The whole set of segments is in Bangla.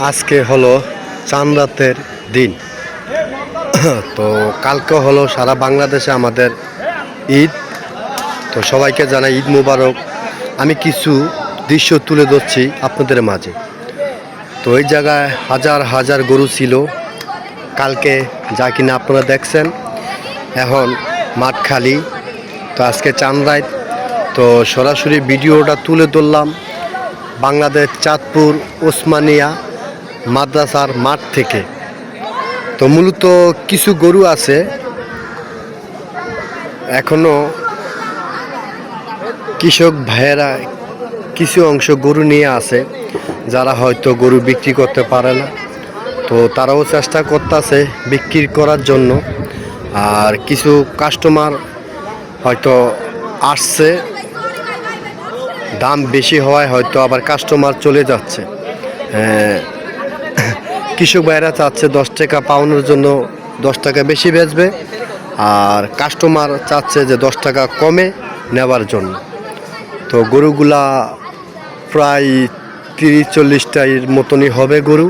আজকে হলো চাঁদ রাতের দিন। তো কালকে হলো সারা বাংলাদেশে আমাদের ঈদ। তো সবাইকে জানাই ঈদ মুবারক। আমি কিছু দৃশ্য তুলে ধরছি আপনাদের মাঝে। তো এই জায়গায় হাজার হাজার গরু ছিল কালকে, যা কিনা আপনারা দেখছেন। এখন মাঠ খালি। তো আজকে চাঁদ রাত, তো সরাসরি ভিডিওটা তুলে ধরলাম বাংলাদেশ চাঁদপুর ওসমানিয়া মাদ্রাসার মাঠ থেকে। তো মূলত কিছু গরু আছে, এখনো কৃষক ভাইয়েরা কিছু অংশ গরু নিয়ে আছে, যারা হয়তো গরু বিক্রি করতে পারে না। তো তারাও চেষ্টা করতেছে বিক্রি করার জন্য। আর কিছু কাস্টমার হয়তো আসছে, দাম বেশি হওয়ায় হয়তো আবার কাস্টমার চলে যাচ্ছে। কৃষক ভাইরা চাচ্ছে 10 টাকা পাওয়ানোর জন্য 10 টাকা বেশি বেচবে, আর কাস্টমার চাচ্ছে যে 10 টাকা কমে নেওয়ার জন্য। তো গরুগুলা প্রায় 30-40টার মতনই হবে গরু।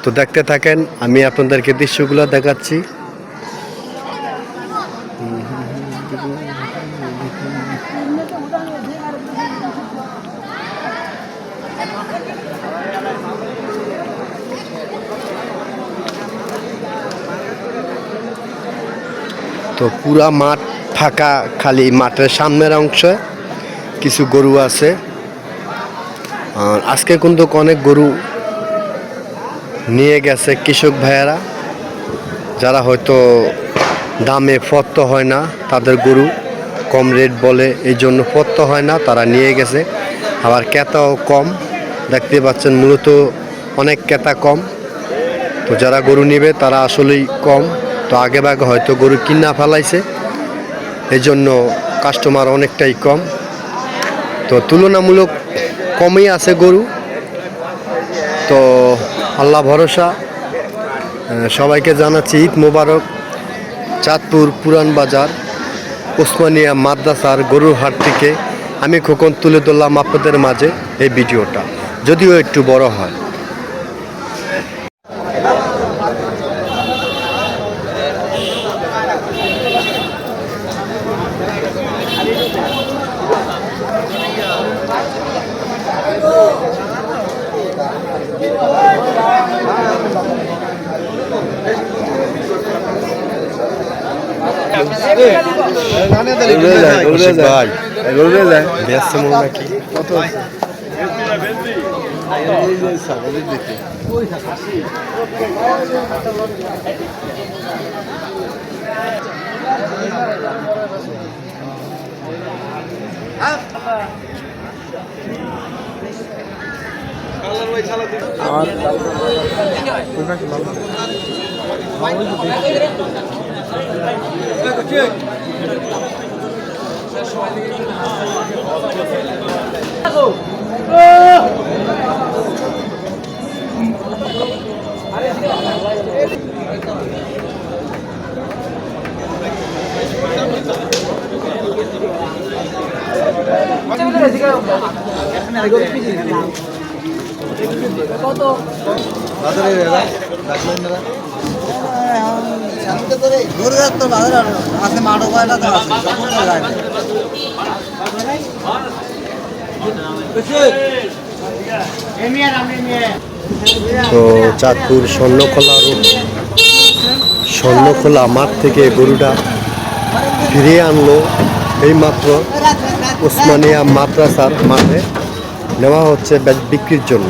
তো দেখতে থাকেন, আমি আপনাদেরকে দৃশ্যগুলো দেখাচ্ছি। তো পুরা মাঠ ফাঁকা, খালি মাঠের সামনের অংশে কিছু গরু আছে। আর আজকে কিন্তু অনেক গরু নিয়ে গেছে কৃষক ভাইয়েরা, যারা হয়তো দামে ফত্ত হয় না, তাদের গরু কম রেট বলে এই জন্য ফত্ত হয় না, তারা নিয়ে গেছে। আবার ক্রেতাও কম, দেখতে পাচ্ছেন মূলত অনেক ক্রেতা কম। তো যারা গরু নেবে তারা আসলেই কম। তো আগে ভাগে হয়তো গরু কিনা ফেলাইছে, এই জন্য কাস্টমার অনেকটাই কম। তো তুলনামূলক কমই আছে গরু। তো আল্লাহ ভরসা। সবাইকে জানাচ্ছি ঈদ মোবারক। চাঁদপুর পুরান বাজার ওসমানিয়া মাদ্রাসার গরুর হাট থেকে আমি খোকন তুলে ধরলাম আপনাদের মাঝে এই ভিডিওটা, যদিও একটু বড় হয়। তো চাঁদপুর স্বর্ণখোলা মাঠ থেকে গরুটা ফিরিয়ে আনলো এইমাত্র ওসমানিয়া মাদ্রাসার মাঠে নেওয়া হচ্ছে বিক্রির জন্য।